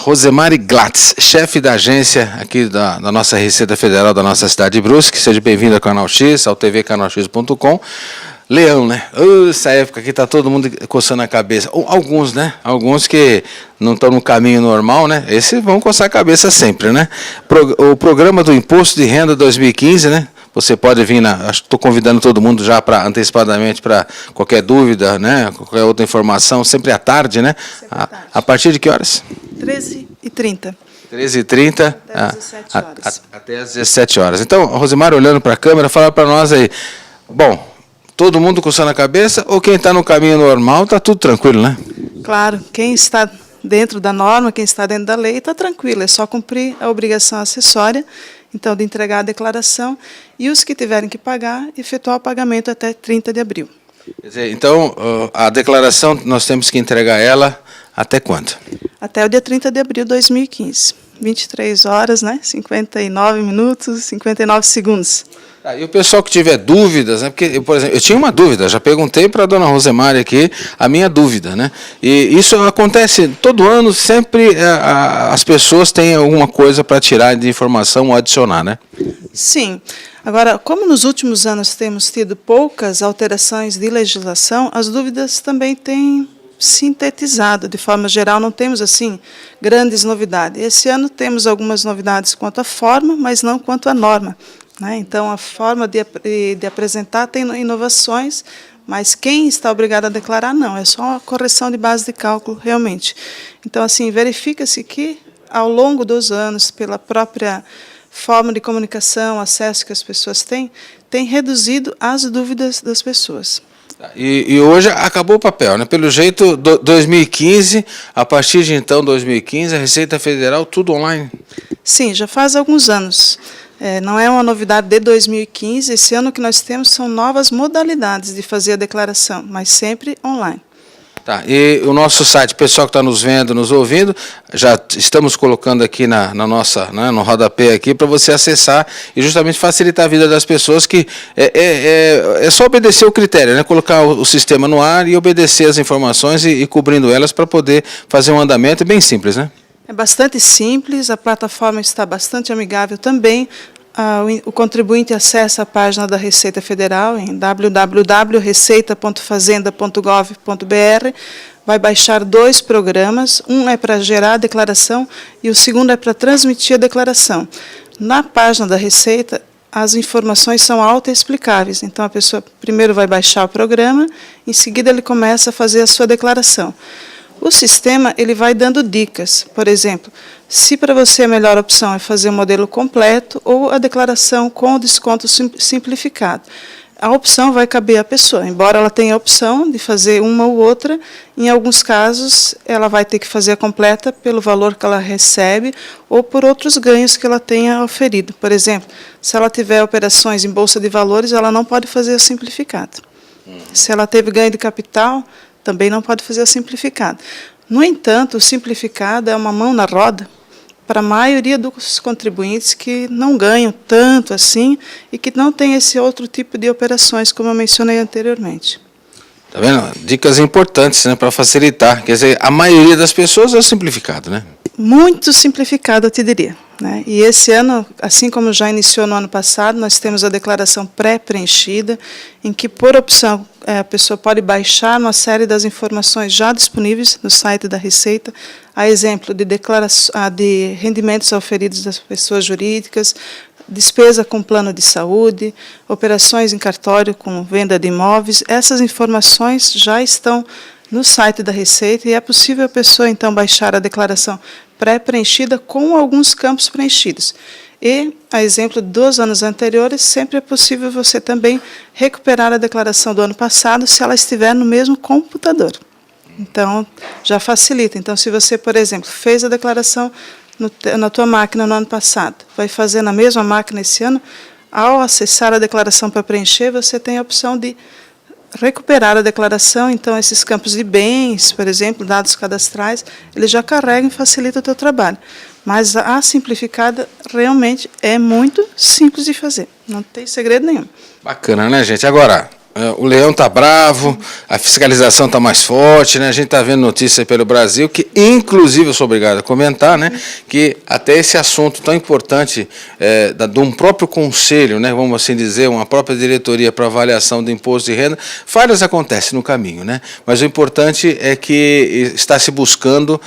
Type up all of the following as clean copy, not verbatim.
Rosemary Glatz, chefe da agência aqui da nossa Receita Federal da nossa cidade de Brusque. Seja bem-vindo ao Canal X, ao tvcanalx.com. Leão, né? Essa época aqui está todo mundo coçando a cabeça. Alguns, né? Alguns que não estão no caminho normal, né? Esses vão coçar a cabeça sempre, né? O programa do Imposto de Renda 2015, né? Você pode vir acho que estou convidando todo mundo já antecipadamente para qualquer dúvida, né? Qualquer outra informação, sempre à tarde, né? A partir de que horas? 13h30. 13h30 até às 17 horas. Até às 17 horas. Então, Rosemary, olhando para a câmera, fala para nós aí. Bom, todo mundo coçando a cabeça ou quem está no caminho normal está tudo tranquilo, né? Claro, quem está dentro da norma, quem está dentro da lei, está tranquilo. É só cumprir a obrigação acessória, então, de entregar a declaração, e os que tiverem que pagar, efetuar o pagamento até 30 de abril. Quer dizer, então, a declaração, nós temos que entregar ela até quando? Até o dia 30 de abril de 2015. 23 horas, né? 59 minutos, 59 segundos. E o pessoal que tiver dúvidas, né? Porque, por exemplo, eu tinha uma dúvida, já perguntei para a dona Rosemary aqui a minha dúvida, né? E isso acontece todo ano, sempre as pessoas têm alguma coisa para tirar de informação ou adicionar, né? Sim. Agora, como nos últimos anos temos tido poucas alterações de legislação, as dúvidas também têm sintetizado. De forma geral, não temos, assim, grandes novidades. Esse ano temos algumas novidades quanto à forma, mas não quanto à norma. Então, a forma de apresentar tem inovações, mas quem está obrigado a declarar, não. É só uma correção de base de cálculo, realmente. Então, assim, verifica-se que, ao longo dos anos, pela própria forma de comunicação, acesso que as pessoas têm, tem reduzido as dúvidas das pessoas. E hoje acabou o papel, né? Pelo jeito, 2015, a partir de então, 2015, a Receita Federal, tudo online? Sim, já faz alguns anos. Não é uma novidade de 2015, esse ano que nós temos são novas modalidades de fazer a declaração, mas sempre online. Tá, e o nosso site, pessoal que está nos vendo, nos ouvindo, já estamos colocando aqui na nossa, né, no rodapé aqui, para você acessar e justamente facilitar a vida das pessoas, que é só obedecer o critério, né, colocar o sistema no ar e obedecer as informações e cobrindo elas para poder fazer um andamento bem simples, né? É bastante simples, a plataforma está bastante amigável também. O contribuinte acessa a página da Receita Federal em www.receita.fazenda.gov.br, vai baixar 2 programas, um é para gerar a declaração e o segundo é para transmitir a declaração. Na página da Receita, as informações são autoexplicáveis, então a pessoa primeiro vai baixar o programa, em seguida ele começa a fazer a sua declaração. O sistema ele vai dando dicas, por exemplo, se para você a melhor opção é fazer o modelo completo ou a declaração com o desconto simplificado. A opção vai caber à pessoa, embora ela tenha a opção de fazer uma ou outra, em alguns casos ela vai ter que fazer a completa pelo valor que ela recebe ou por outros ganhos que ela tenha oferido. Por exemplo, se ela tiver operações em bolsa de valores, ela não pode fazer o simplificado. Se ela teve ganho de capital, também não pode fazer o simplificado. No entanto, o simplificado é uma mão na roda para a maioria dos contribuintes que não ganham tanto assim e que não tem esse outro tipo de operações, como eu mencionei anteriormente. Tá vendo? Dicas importantes, né, para facilitar. Quer dizer, a maioria das pessoas é o simplificado, né? Muito simplificado, eu te diria. E esse ano, assim como já iniciou no ano passado, nós temos a declaração pré-preenchida, em que, por opção, a pessoa pode baixar uma série das informações já disponíveis no site da Receita, a exemplo de rendimentos auferidos das pessoas jurídicas, despesa com plano de saúde, operações em cartório com venda de imóveis. Essas informações já estão no site da Receita e é possível a pessoa, então, baixar a declaração pré-preenchida com alguns campos preenchidos. E, a exemplo dos anos anteriores, sempre é possível você também recuperar a declaração do ano passado se ela estiver no mesmo computador. Então, já facilita. Então, se você, por exemplo, fez a declaração na tua máquina no ano passado, vai fazer na mesma máquina esse ano, ao acessar a declaração para preencher, você tem a opção de recuperar a declaração. Então, esses campos de bens, por exemplo, dados cadastrais, eles já carregam e facilitam o teu trabalho. Mas a simplificada realmente é muito simples de fazer, não tem segredo nenhum. Bacana, né, gente? Agora, O leão está bravo, a fiscalização está mais forte, né? A gente está vendo notícias pelo Brasil que, inclusive, eu sou obrigado a comentar, né, que até esse assunto tão importante de um próprio conselho, né, vamos assim dizer, uma própria diretoria para avaliação do imposto de renda, falhas acontecem no caminho, né? Mas o importante é que está se buscando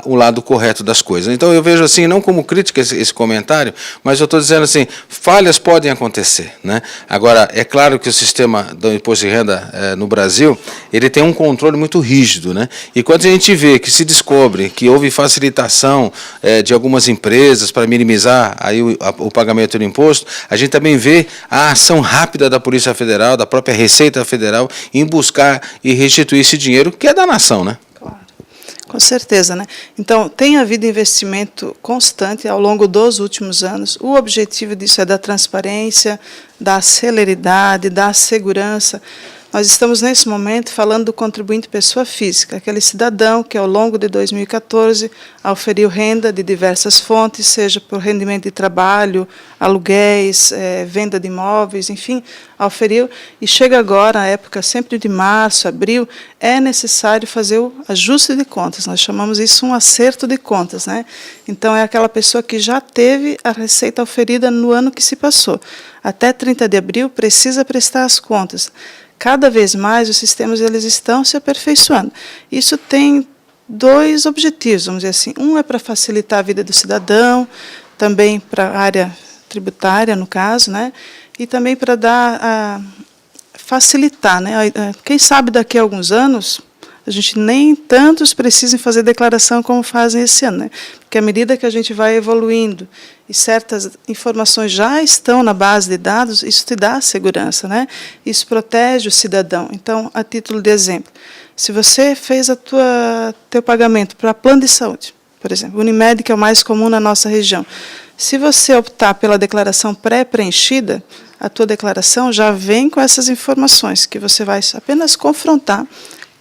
o lado correto das coisas. Então, eu vejo assim, não como crítica esse comentário, mas eu estou dizendo assim, falhas podem acontecer, né? Agora, é claro que o sistema do imposto de renda no Brasil, ele tem um controle muito rígido, né? E quando a gente vê que se descobre que houve facilitação de algumas empresas para minimizar aí o pagamento do imposto, a gente também vê a ação rápida da Polícia Federal, da própria Receita Federal, em buscar e restituir esse dinheiro, que é da nação, né? Com certeza, né? Então, tem havido investimento constante ao longo dos últimos anos. O objetivo disso é da transparência, da celeridade, da segurança. Nós estamos, nesse momento, falando do contribuinte pessoa física, aquele cidadão que, ao longo de 2014, auferiu renda de diversas fontes, seja por rendimento de trabalho, aluguéis, venda de imóveis, enfim, auferiu. E chega agora, a época sempre de março, abril, é necessário fazer o ajuste de contas. Nós chamamos isso um acerto de contas, né? Então, é aquela pessoa que já teve a receita auferida no ano que se passou. Até 30 de abril, precisa prestar as contas. Cada vez mais os sistemas eles estão se aperfeiçoando. Isso tem dois objetivos, vamos dizer assim. Um é para facilitar a vida do cidadão, também para a área tributária, no caso, né? E também para facilitar, né? Quem sabe daqui a alguns anos a gente nem tantos precisem fazer declaração como fazem esse ano, né? Porque à medida que a gente vai evoluindo e certas informações já estão na base de dados, isso te dá segurança, né? Isso protege o cidadão. Então, a título de exemplo, se você fez teu pagamento para plano de saúde, por exemplo, o Unimed, que é o mais comum na nossa região, se você optar pela declaração pré-preenchida, a tua declaração já vem com essas informações, que você vai apenas confrontar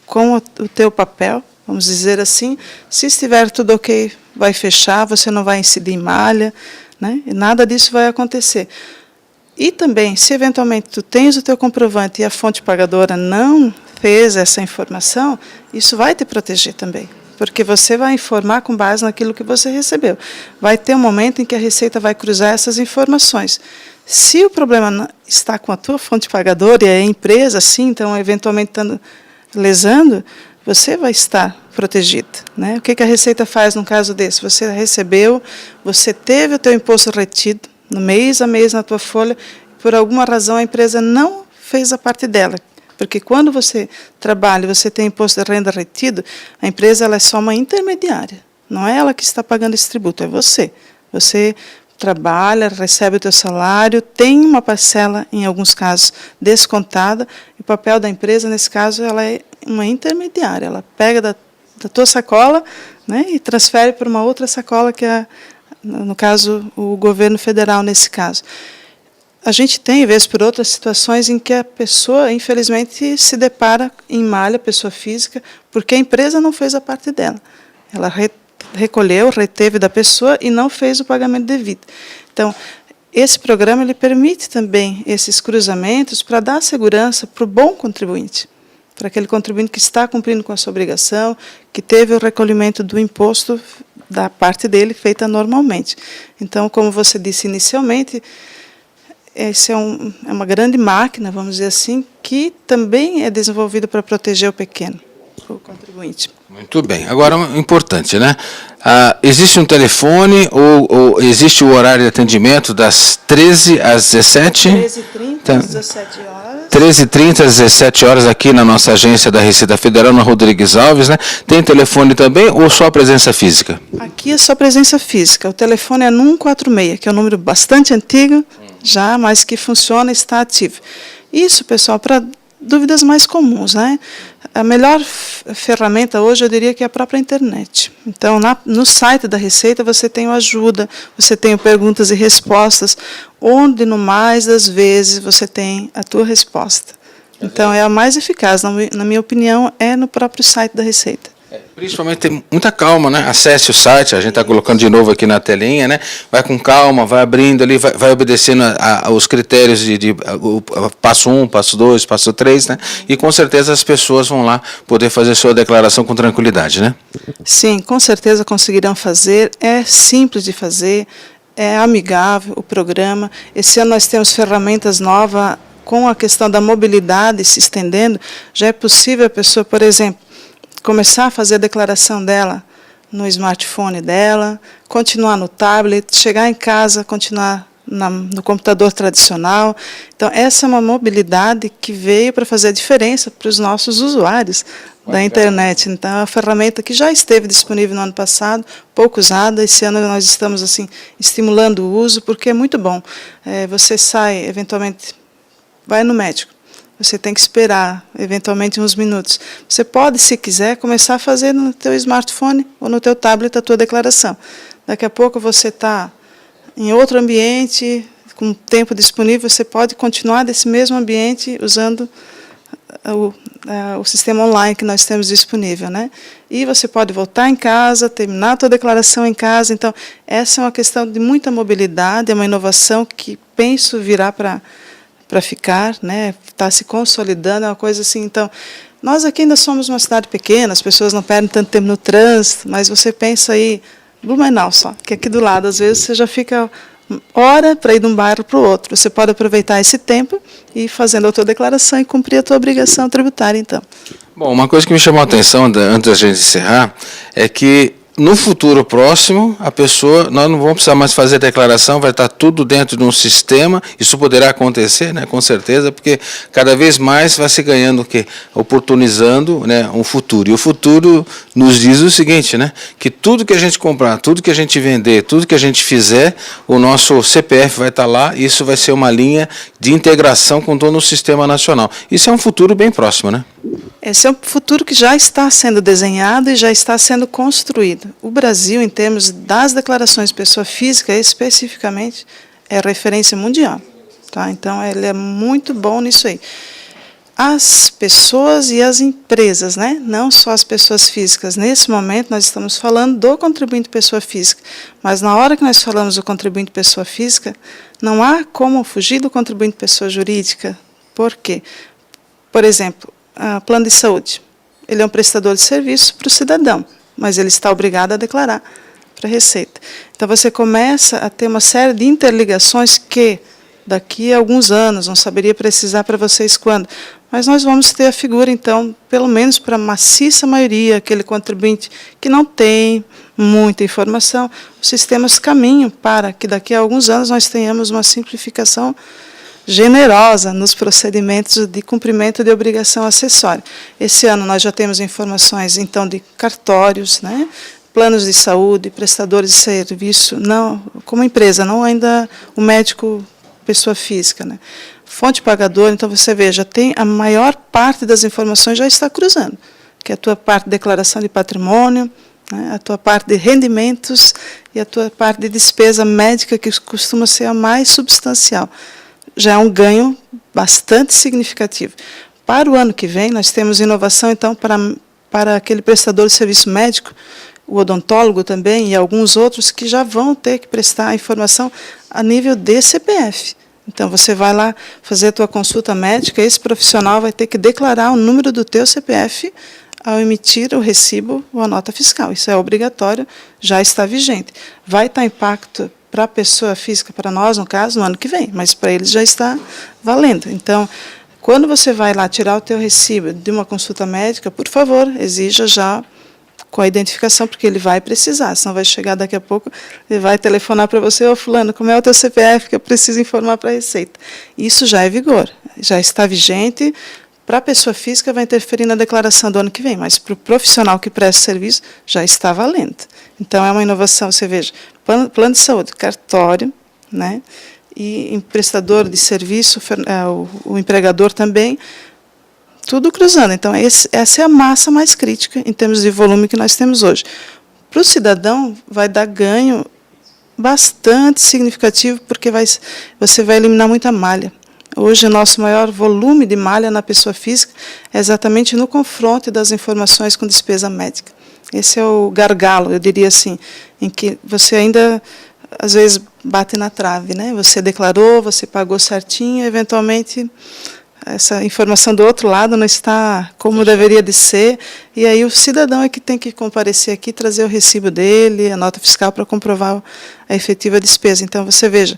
com o teu papel, vamos dizer assim. Se estiver tudo ok, vai fechar, você não vai incidir em malha, né? E nada disso vai acontecer. E também, se eventualmente tu tens o teu comprovante e a fonte pagadora não fez essa informação, isso vai te proteger também, porque você vai informar com base naquilo que você recebeu. Vai ter um momento em que a Receita vai cruzar essas informações. Se o problema está com a tua fonte pagadora e a empresa, sim, então, eventualmente, estando lesando, você vai estar protegido, né? O que a Receita faz num caso desse? Você recebeu, você teve o teu imposto retido no mês a mês na tua folha, por alguma razão a empresa não fez a parte dela, porque quando você trabalha, você tem imposto de renda retido, a empresa ela é só uma intermediária, não é ela que está pagando esse tributo, é você. Você trabalha, recebe o teu salário, tem uma parcela, em alguns casos, descontada, e o papel da empresa, nesse caso, ela é uma intermediária, ela pega da tua sacola, né, e transfere para uma outra sacola, que é, no caso, o governo federal, nesse caso. A gente tem, vez por outras, situações em que a pessoa, infelizmente, se depara em malha, pessoa física, porque a empresa não fez a parte dela. Ela recolheu, reteve da pessoa e não fez o pagamento devido. Então, esse programa ele permite também esses cruzamentos para dar segurança para o bom contribuinte, para aquele contribuinte que está cumprindo com a sua obrigação, que teve o recolhimento do imposto da parte dele feita normalmente. Então, como você disse inicialmente, essa é uma grande máquina, vamos dizer assim, que também é desenvolvida para proteger o pequeno, o contribuinte. Muito bem. Agora, importante, né? Existe um telefone ou existe o horário de atendimento das 13 às 17? 13h30 às 17 horas. 13h30 às 17 horas aqui na nossa agência da Receita Federal, na Rodrigues Alves, né? Tem telefone também ou só presença física? Aqui é só presença física. O telefone é no 146, que é um número bastante antigo, já, mas que funciona e está ativo. Isso, pessoal, para dúvidas mais comuns, né? A melhor ferramenta hoje, eu diria que é a própria internet. Então, no site da Receita, você tem o Ajuda, você tem o Perguntas e Respostas, onde, no mais das vezes, você tem a tua resposta. Então, é a mais eficaz, na minha opinião, é no próprio site da Receita. Principalmente ter muita calma, né? Acesse o site, a gente está colocando de novo aqui na telinha, né? Vai com calma, vai abrindo ali, vai obedecendo os critérios de passo 1, passo 2, passo 3, né? E com certeza as pessoas vão lá poder fazer sua declaração com tranquilidade, né? Sim, com certeza conseguirão fazer. É simples de fazer, é amigável o programa. Esse ano nós temos ferramentas novas com a questão da mobilidade se estendendo. Já é possível a pessoa, por exemplo, começar a fazer a declaração dela no smartphone dela, continuar no tablet, chegar em casa, continuar no computador tradicional. Então, essa é uma mobilidade que veio para fazer a diferença para os nossos usuários da internet. Então, é uma ferramenta que já esteve disponível no ano passado, pouco usada. Esse ano nós estamos assim estimulando o uso, porque é muito bom. Você sai, eventualmente, vai no médico. Você tem que esperar, eventualmente, uns minutos. Você pode, se quiser, começar a fazer no teu smartphone ou no teu tablet a tua declaração. Daqui a pouco você está em outro ambiente, com tempo disponível, você pode continuar desse mesmo ambiente usando o sistema online que nós temos disponível, né? E você pode voltar em casa, terminar a tua declaração em casa. Então, essa é uma questão de muita mobilidade, é uma inovação que penso virá para ficar, né? Está se consolidando, é uma coisa assim. Então, nós aqui ainda somos uma cidade pequena, as pessoas não perdem tanto tempo no trânsito, mas você pensa aí, Blumenau só, que aqui do lado, às vezes você já fica hora para ir de um bairro para o outro. Você pode aproveitar esse tempo e ir fazendo a tua declaração e cumprir a tua obrigação tributária, então. Bom, uma coisa que me chamou a atenção, antes da gente encerrar, é que no futuro próximo, a pessoa, nós não vamos precisar mais fazer declaração, vai estar tudo dentro de um sistema. Isso poderá acontecer, né, com certeza, porque cada vez mais vai se ganhando o quê? Oportunizando, né, um futuro. E o futuro nos diz o seguinte, né, que tudo que a gente comprar, tudo que a gente vender, tudo que a gente fizer, o nosso CPF vai estar lá, e isso vai ser uma linha de integração com todo o sistema nacional. Isso é um futuro bem próximo, né? Esse é um futuro que já está sendo desenhado e já está sendo construído. O Brasil, em termos das declarações de pessoa física, especificamente, é referência mundial. Tá? Então, ele é muito bom nisso aí. As pessoas e as empresas, né? Não só as pessoas físicas. Nesse momento, nós estamos falando do contribuinte pessoa física. Mas, na hora que nós falamos do contribuinte pessoa física, não há como fugir do contribuinte pessoa jurídica. Por quê? Por exemplo, plano de saúde. Ele é um prestador de serviço para o cidadão, mas ele está obrigado a declarar para a Receita. Então, você começa a ter uma série de interligações que, daqui a alguns anos, não saberia precisar para vocês quando, mas nós vamos ter a figura, então, pelo menos para a maciça maioria, aquele contribuinte que não tem muita informação, os sistemas caminham para que, daqui a alguns anos, nós tenhamos uma simplificação generosa nos procedimentos de cumprimento de obrigação acessória. Esse ano nós já temos informações, então, de cartórios, né, planos de saúde, prestadores de serviço, não, como empresa, não ainda o médico, pessoa física, né. Fonte pagadora, então você veja, tem a maior parte das informações já está cruzando, que é a tua parte de declaração de patrimônio, né, a tua parte de rendimentos e a tua parte de despesa médica, que costuma ser a mais substancial. Já é um ganho bastante significativo. Para o ano que vem, nós temos inovação, então, para aquele prestador de serviço médico, o odontólogo também e alguns outros que já vão ter que prestar informação a nível de CPF. Então, você vai lá fazer a tua consulta médica, esse profissional vai ter que declarar o número do teu CPF ao emitir o recibo ou a nota fiscal. Isso é obrigatório, já está vigente. Vai estar impacto para a pessoa física, para nós, no caso, no ano que vem, mas para eles já está valendo. Então, quando você vai lá tirar o teu recibo de uma consulta médica, por favor, exija já com a identificação, porque ele vai precisar, senão vai chegar daqui a pouco, ele vai telefonar para você, ô fulano, como é o teu CPF que eu preciso informar para a Receita. Isso já é vigor, já está vigente. Para a pessoa física vai interferir na declaração do ano que vem, mas para o profissional que presta serviço já está valendo. Então, é uma inovação, você veja, plano de saúde, cartório, né, e prestador de serviço, o empregador também, tudo cruzando. Então, essa é a massa mais crítica em termos de volume que nós temos hoje. Para o cidadão, vai dar ganho bastante significativo, porque você vai eliminar muita malha. Hoje, o nosso maior volume de malha na pessoa física é exatamente no confronto das informações com despesa médica. Esse é o gargalo, eu diria assim, em que você ainda, às vezes, bate na trave, né? Você declarou, você pagou certinho, eventualmente essa informação do outro lado não está como deveria de ser, e aí o cidadão é que tem que comparecer aqui, trazer o recibo dele, a nota fiscal para comprovar a efetiva despesa. Então, você veja,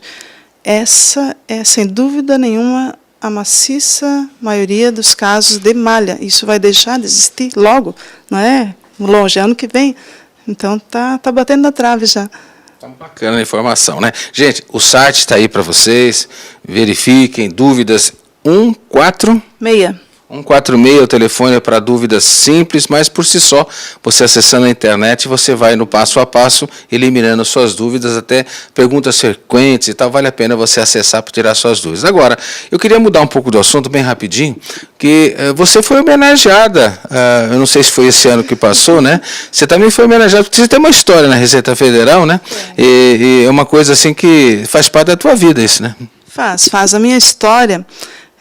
essa é, sem dúvida nenhuma, a maciça maioria dos casos de malha. Isso vai deixar de existir logo, não é longe, ano que vem. Então, tá batendo na trave já. Tá bacana a informação, né? Gente, o site está aí para vocês, verifiquem, dúvidas, 146, o telefone é para dúvidas simples, mas por si só, você acessando a internet, você vai no passo a passo, eliminando suas dúvidas, até perguntas frequentes e tal, vale a pena você acessar para tirar suas dúvidas. Agora, eu queria mudar um pouco do assunto, bem rapidinho, que você foi homenageada, eu não sei se foi esse ano que passou, né? Você também foi homenageada, porque você tem uma história na Receita Federal, né? E é uma coisa assim que faz parte da tua vida isso, né? Faz. A minha história,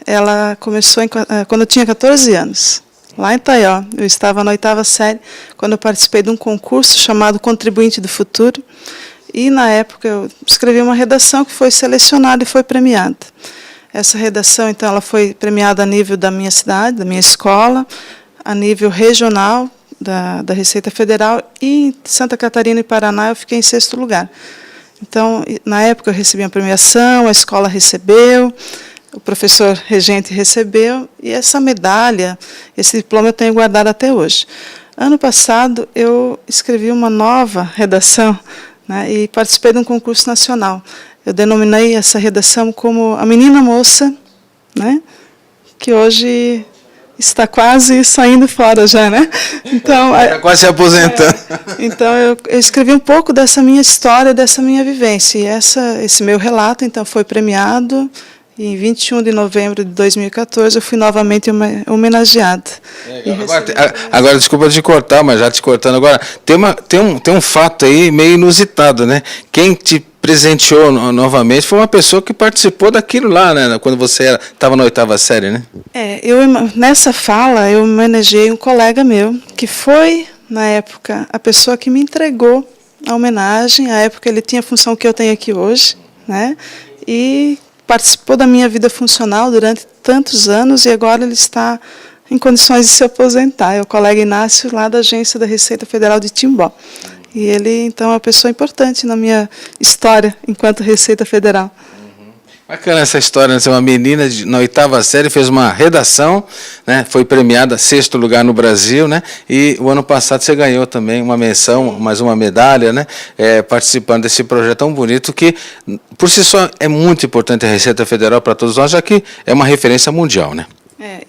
ela começou quando eu tinha 14 anos, lá em Itaió. Eu estava na 8ª série, quando eu participei de um concurso chamado Contribuinte do Futuro, e, na época, eu escrevi uma redação que foi selecionada e foi premiada. Essa redação, então, ela foi premiada a nível da minha cidade, da minha escola, a nível regional da Receita Federal, e em Santa Catarina e Paraná eu fiquei em 6º lugar. Então, na época, eu recebi a premiação, a escola recebeu, o professor regente recebeu, e essa medalha, esse diploma eu tenho guardado até hoje. Ano passado, eu escrevi uma nova redação, né, e participei de um concurso nacional. Eu denominei essa redação como A Menina Moça, né, que hoje está quase saindo fora já, né? Então, está quase se aposentando. Então, eu escrevi um pouco dessa minha história, dessa minha vivência. E esse meu relato, então, foi premiado. E em 21 de novembro de 2014, eu fui novamente homenageada. Agora, desculpa te cortar, mas já te cortando agora, tem um fato aí meio inusitado, né? Quem te presenteou novamente foi uma pessoa que participou daquilo lá, né? Quando você estava na 8ª série, né? Nessa fala, eu homenageei um colega meu, que foi, na época, a pessoa que me entregou a homenagem. À época, ele tinha a função que eu tenho aqui hoje, né? E participou da minha vida funcional durante tantos anos, e agora ele está em condições de se aposentar. É o colega Inácio, lá da Agência da Receita Federal de Timbó. E ele, então, é uma pessoa importante na minha história enquanto Receita Federal. Bacana essa história, né? Uma menina na 8ª série fez uma redação, né? Foi premiada 6º lugar no Brasil, né? E o ano passado você ganhou também uma menção, mais uma medalha, né? Participando desse projeto tão bonito que, por si só, é muito importante a Receita Federal para todos nós, já que é uma referência mundial, né?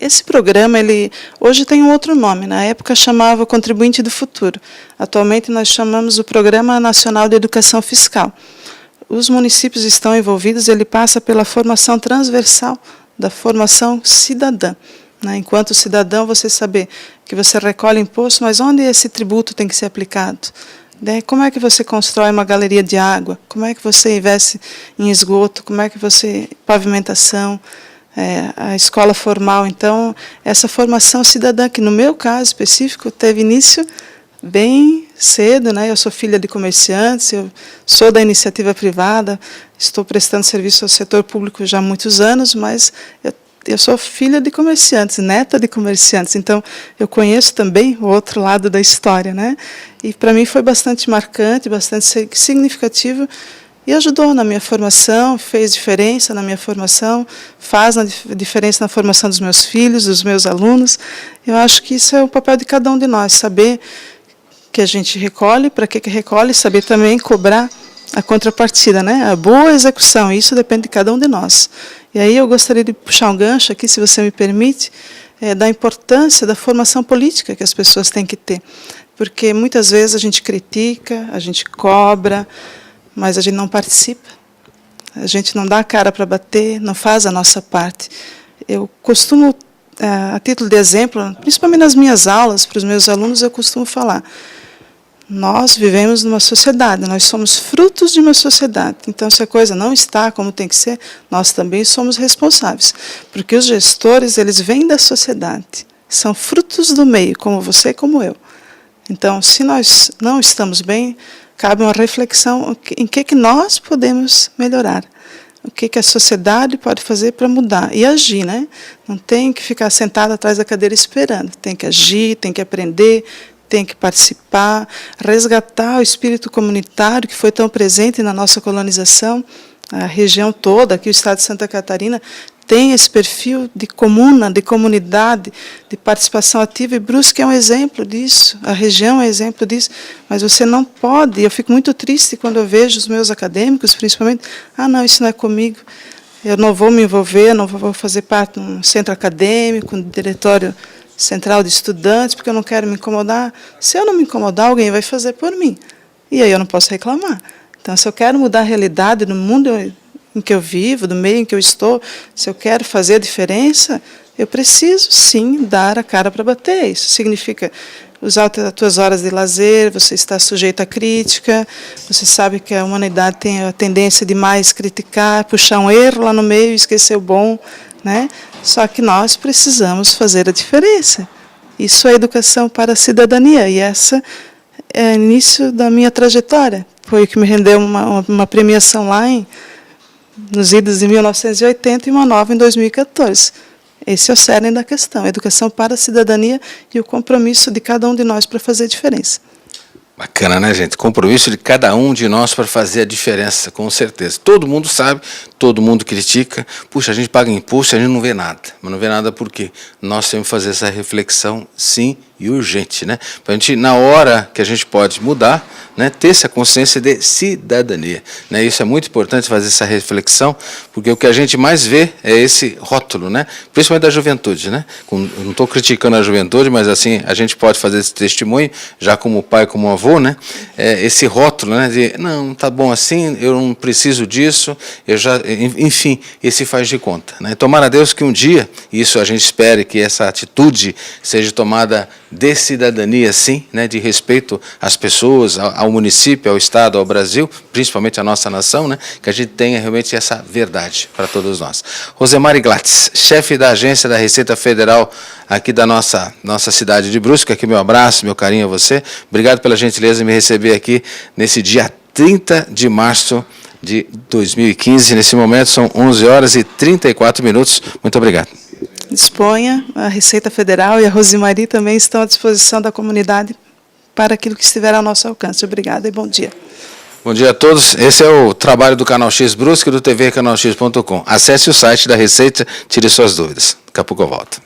Esse programa, ele hoje tem um outro nome. Na época chamava Contribuinte do Futuro. Atualmente nós chamamos o Programa Nacional de Educação Fiscal. Os municípios estão envolvidos, ele passa pela formação transversal da formação cidadã. Né? Enquanto cidadão, você saber que você recolhe imposto, mas onde esse tributo tem que ser aplicado? Né? Como é que você constrói uma galeria de água? Como é que você investe em esgoto? Como é que você... pavimentação, a escola formal. Então, essa formação cidadã, que no meu caso específico, teve início bem cedo, né? Eu sou filha de comerciantes, eu sou da iniciativa privada, estou prestando serviço ao setor público já há muitos anos, mas eu sou filha de comerciantes, neta de comerciantes, então eu conheço também o outro lado da história, né? E para mim foi bastante marcante, bastante significativo, e ajudou na minha formação, fez diferença na minha formação, faz diferença na formação dos meus filhos, dos meus alunos. Eu acho que isso é o papel de cada um de nós, saber que a gente recolhe, para que recolhe, saber também cobrar a contrapartida, né? A boa execução, isso depende de cada um de nós. E aí eu gostaria de puxar um gancho aqui, se você me permite, da importância da formação política que as pessoas têm que ter. Porque muitas vezes a gente critica, a gente cobra, mas a gente não participa. A gente não dá a cara para bater, não faz a nossa parte. Eu costumo, a título de exemplo, principalmente nas minhas aulas, para os meus alunos, eu costumo falar: nós vivemos numa sociedade, nós somos frutos de uma sociedade. Então, se a coisa não está como tem que ser, nós também somos responsáveis. Porque os gestores, eles vêm da sociedade, são frutos do meio, como você e como eu. Então, se nós não estamos bem, cabe uma reflexão em que nós podemos melhorar. O que a sociedade pode fazer para mudar e agir, né? Não tem que ficar sentado atrás da cadeira esperando. Tem que agir, tem que aprender, tem que participar, resgatar o espírito comunitário que foi tão presente na nossa colonização. A região toda, aqui o estado de Santa Catarina, tem esse perfil de comuna, de comunidade, de participação ativa, e Brusque é um exemplo disso, a região é um exemplo disso, mas você não pode, eu fico muito triste quando eu vejo os meus acadêmicos, principalmente, não, isso não é comigo, eu não vou me envolver, não vou fazer parte de um centro acadêmico, um diretório central de estudantes, porque eu não quero me incomodar. Se eu não me incomodar, alguém vai fazer por mim, e aí eu não posso reclamar. Então, se eu quero mudar a realidade no mundo em que eu vivo, do meio em que eu estou, se eu quero fazer a diferença, eu preciso, sim, dar a cara para bater. Isso significa usar as tuas horas de lazer, você está sujeito à crítica, você sabe que a humanidade tem a tendência de mais criticar, puxar um erro lá no meio e esquecer o bom, né? Só que nós precisamos fazer a diferença. Isso é educação para a cidadania, e essa é o início da minha trajetória. Foi o que me rendeu uma premiação lá nos idos de 1980 e uma nova em 2014. Esse é o cerne da questão, educação para a cidadania e o compromisso de cada um de nós para fazer a diferença. Bacana, né, gente? Compromisso de cada um de nós para fazer a diferença, com certeza. Todo mundo sabe, todo mundo critica. Puxa, a gente paga imposto, a gente não vê nada. Mas não vê nada por quê? Nós temos que fazer essa reflexão, sim, e urgente, né? Para a gente, na hora que a gente pode mudar, né, ter essa consciência de cidadania, né? Isso é muito importante, fazer essa reflexão, porque o que a gente mais vê é esse rótulo, né? Principalmente da juventude, né? Eu não estou criticando a juventude, mas assim a gente pode fazer esse testemunho, já como pai, como avô, né? Esse rótulo, né? De não, tá bom assim, eu não preciso disso, eu já, enfim, esse faz de conta, né? Tomara a Deus que um dia, isso a gente espere que essa atitude seja tomada de cidadania, sim, né, de respeito às pessoas, ao município, ao Estado, ao Brasil, principalmente à nossa nação, né, que a gente tenha realmente essa verdade para todos nós. Rosemary Glatz, chefe da agência da Receita Federal aqui da nossa cidade de Brusque, aqui meu abraço, meu carinho a você. Obrigado pela gentileza de me receber aqui nesse dia 30 de março de 2015. Nesse momento são 11 horas e 34 minutos. Muito obrigado. Disponha, a Receita Federal e a Rosemary também estão à disposição da comunidade para aquilo que estiver ao nosso alcance. Obrigada e bom dia. Bom dia a todos. Esse é o trabalho do Canal X Brusque, do tvcanalx.com. Acesse o site da Receita, tire suas dúvidas. Daqui a pouco eu volto.